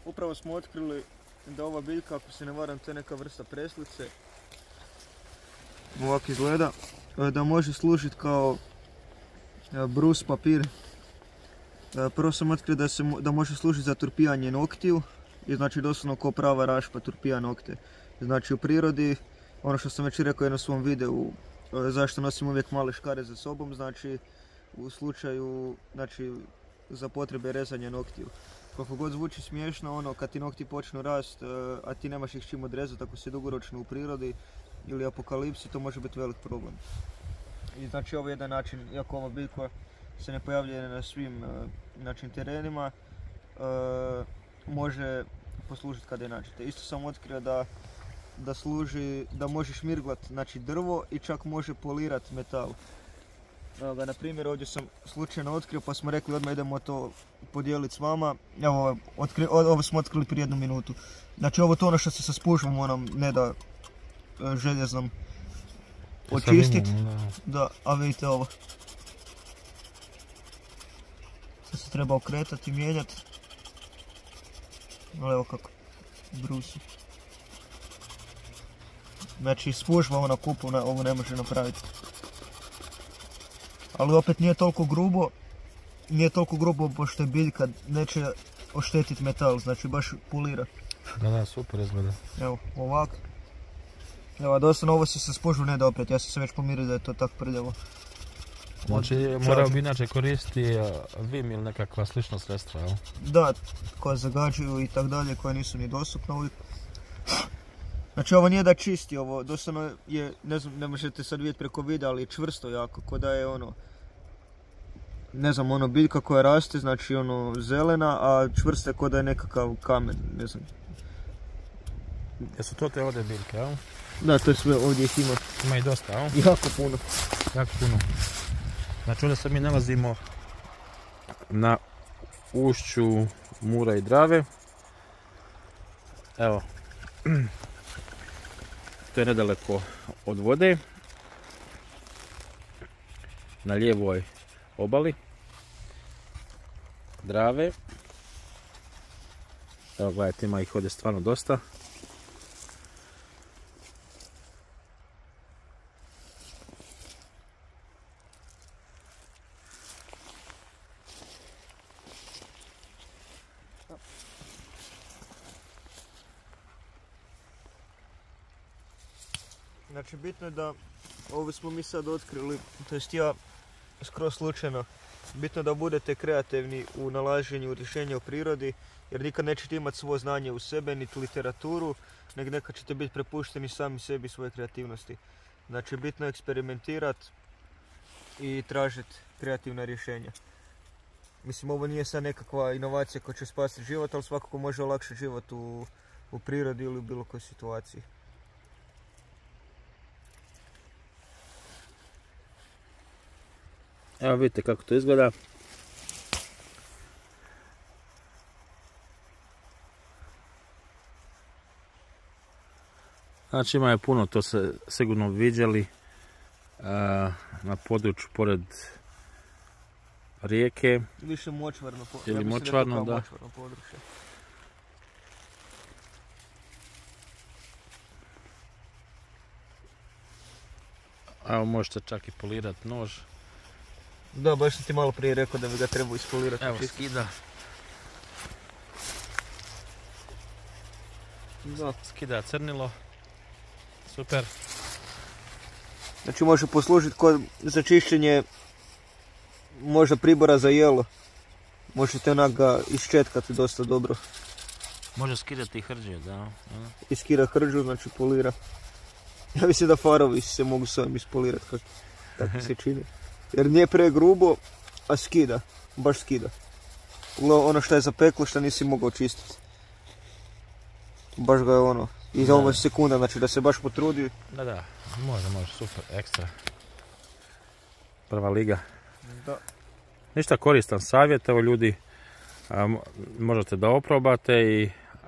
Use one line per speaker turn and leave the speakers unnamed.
Upravo smo otkrili da ova biljka, ako se ne varam, to je neka vrsta preslice. Ovako izgleda. Da može služiti kao brus papir. Prvo sam otkrio da može služiti za turpijanje noktiju. I znači doslovno kao prava rašpa turpija nokte. Znači u prirodi, ono što sam već rekao na svom videu, zašto nosim uvijek male škare za sobom, znači u slučaju, znači za potrebe rezanja noktiju. Koliko god zvuči smiješno, ono kad ti nokti počnu rast, a ti nemaš ih čim odrezati ako si dugoročno u prirodi ili apokalipsi, to može biti velik problem. I znači ovo je jedan način, iako ova biljka se ne pojavljuje na svim terenima, može poslužiti kada je nađete. Isto sam otkrio da služi, da može šmirglat znači drvo i čak može polirat metal. Evo ga, na primjer, ovdje sam slučajno otkrio pa smo rekli odmah idemo to podijeliti s vama. Evo, ovo smo otkrili prije 1 minutu. Znači ovo to ono što se sa spužvom onom ne da željeznom očistiti. Da, a vidite ovo. Sad se treba okretati i mijenjati. Ali evo kako brusi. Znači spužva ona kupovna ovo ne može napraviti. Ali opet nije toliko grubo pošto je biljka neće oštetiti metal, znači baš polira.
Da, super izgleda.
Evo, ovak. Evo, doslovno ovo se sa spužvom ne da opet, ja sam se već pomirio da je to tako prljavo.
Znači, morao bi inače koristiti Vim ili nekakva slična sredstva, jel?
Da, koja zagađuju i tak dalje, koja nisu ni dostupna uvijek. Znači ovo nije da čisti, ovo doslovno je, ne znam, ne možete sad vidjeti preko videa, ali je čvrsto jako, ko da je ono, ne znam, ono biljka koja raste, znači ono zelena, a čvrsta je ko da je nekakav kamen, ne znam.
Jesu to te ovdje biljke, jel?
Da, to je sve, ovdje ih ima.
Ima i dosta, jel?
Jako puno.
Jako puno. Znači ovdje se mi nalazimo na ušću Mure i Drave. Evo. To je nedaleko od vode, na lijevoj obali Drave. Evo gledajte, ima ih ovdje stvarno dosta.
Znači bitno je da, ovo smo mi sad otkrili, to jest ja skroz slučajno, bitno je da budete kreativni u nalaženju rješenja u prirodi, jer nikad nećete imati svoje znanje u sebe, niti literaturu, nego nekad ćete biti prepušteni sami sebi svoje kreativnosti. Znači bitno je eksperimentirati i tražiti kreativna rješenja. Mislim, ovo nije sad nekakva inovacija koja će spasiti život, ali svakako može olakšati život u prirodi ili u bilo kojoj situaciji.
Evo vidite kako to izgleda. Znači ima je puno, to se sigurno vidjeli na području pored rijeke.
Više močvarno područje.
Ili močvarno, da. Evo možete čak i polirati nož.
Da, baš sam ti malo prije rekao da bi ga trebao ispolirati.
Evo skida.
Da.
Skida crnilo. Super.
Znači može poslužiti za čišćenje možda pribora za jelo. Možete onak ga iščetkati dosta dobro.
Može skidati i hrđe, da.
Iskira hrđu, znači polira. Ja mislim da farovi se mogu s ovim ispolirati, tako se čini. Jer nije pregrubo, a skida, baš skida. Ono što je zapeklo, što nisi mogao čistiti. Baš ga je ono, i za ovo sekunda, znači da se baš potrudi.
Da, može, super, ekstra. Prva liga.
Da.
Ništa, koristan savjet, evo ljudi, možete da oprobate i